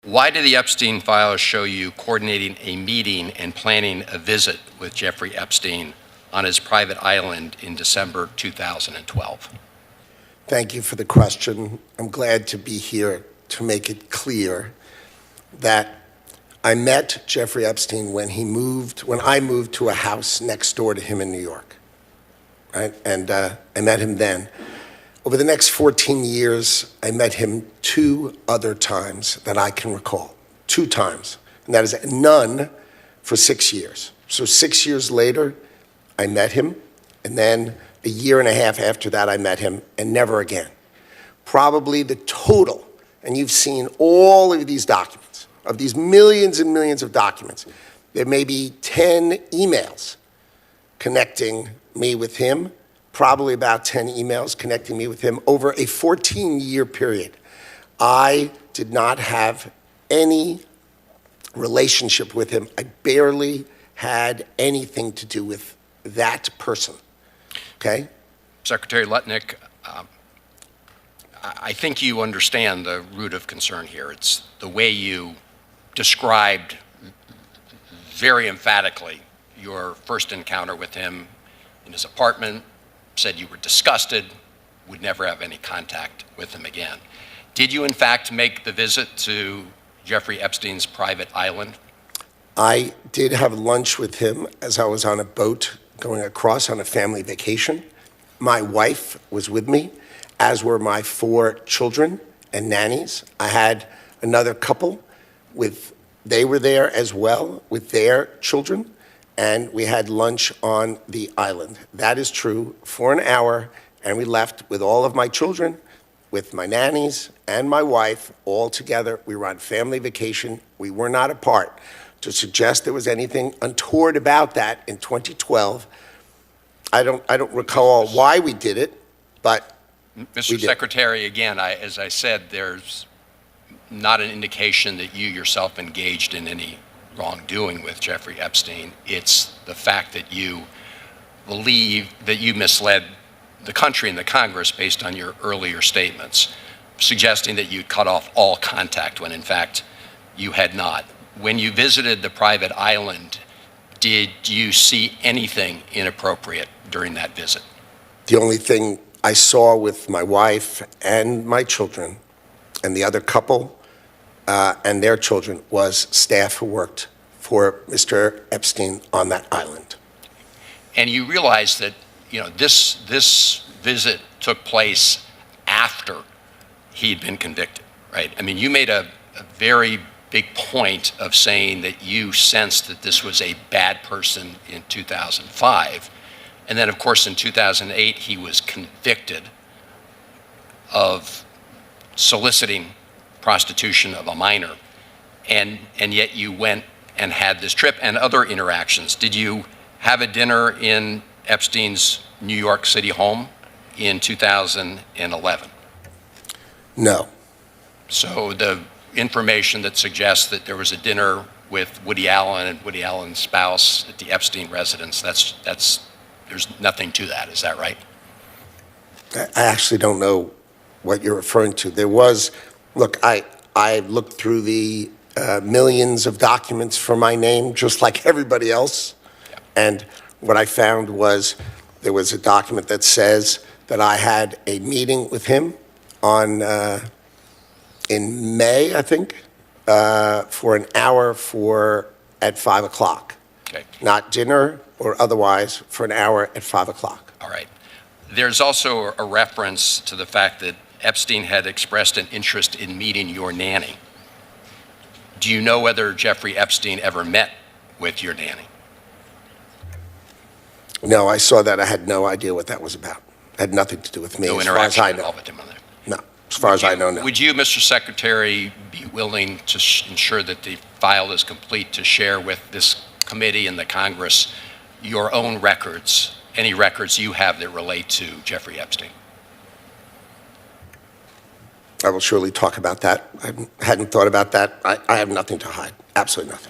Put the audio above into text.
Why did the Epstein files show you coordinating a meeting and planning a visit with Jeffrey Epstein on his private island in December 2012? Thank you for the question. I'm glad to be here to make it clear that I met Jeffrey Epstein when I moved to a house next door to him in New York, right? And I met him then. Over the next 14 years, I met him 2 other times that I can recall, 2 times. And that is none for 6 years. So 6 years later, I met him, and then a year and a half after that, I met him, and never again. Probably the total, and you've seen all of these documents, of these millions and millions of documents, there may be 10 emails connecting me with him, probably about 10 emails connecting me with him over a 14-year period. I did not have any relationship with him. I barely had anything to do with that person, okay? Secretary Lutnick, I think you understand the root of concern here. It's the way you described very emphatically your first encounter with him in his apartment, said you were disgusted, would never have any contact with him again. Did you, in fact, make the visit to Jeffrey Epstein's private island? I did have lunch with him as I was on a boat going across on a family vacation. My wife was with me, as were my 4 children and nannies. I had another couple they were there as well with their children, and we had lunch on the island. That is true, for an hour, and we left with all of my children, with my nannies and my wife, all together. We were on family vacation. We were not apart. To suggest there was anything untoward about that in 2012, I don't recall why we did it, but Mr. Secretary, again, as I said, there's not an indication that you yourself engaged in any wrongdoing with Jeffrey Epstein. It's the fact that you believe that you misled the country and the Congress based on your earlier statements, suggesting that you cut off all contact when in fact you had not. When you visited the private island, did you see anything inappropriate during that visit? the only thing I saw with my wife and my children and the other couple and their children was staff who worked for Mr. Epstein on that island. And you realize that, you know, this visit took place after he'd been convicted, right? I mean, you made a very big point of saying that you sensed that this was a bad person in 2005. And then, of course, in 2008, he was convicted of soliciting prostitution of a minor. And yet you went and had this trip and other interactions. Did you have a dinner in Epstein's New York City home in 2011? No. So the information that suggests that there was a dinner with Woody Allen and Woody Allen's spouse at the Epstein residence, there's nothing to that, is that right? I actually don't know what you're referring to. There was, look, I looked through the millions of documents for my name, just like everybody else. Yeah. And what I found was there was a document that says that I had a meeting with him on, in May, I think, for an hour at 5 o'clock. Okay. Not dinner or otherwise, for an hour at 5 o'clock. All right. There's also a reference to the fact that Epstein had expressed an interest in meeting your nanny. Do you know whether Jeffrey Epstein ever met with your nanny? No, I saw that. I had no idea what that was about. It had nothing to do with me, No as far as interaction I at know. all with him on that? No, as far as I know, no. Would you, Mr. Secretary, be willing to ensure that the file is complete to share with this committee and the Congress your own records, any records you have that relate to Jeffrey Epstein? I will surely talk about that. I hadn't thought about that. I have nothing to hide, absolutely nothing.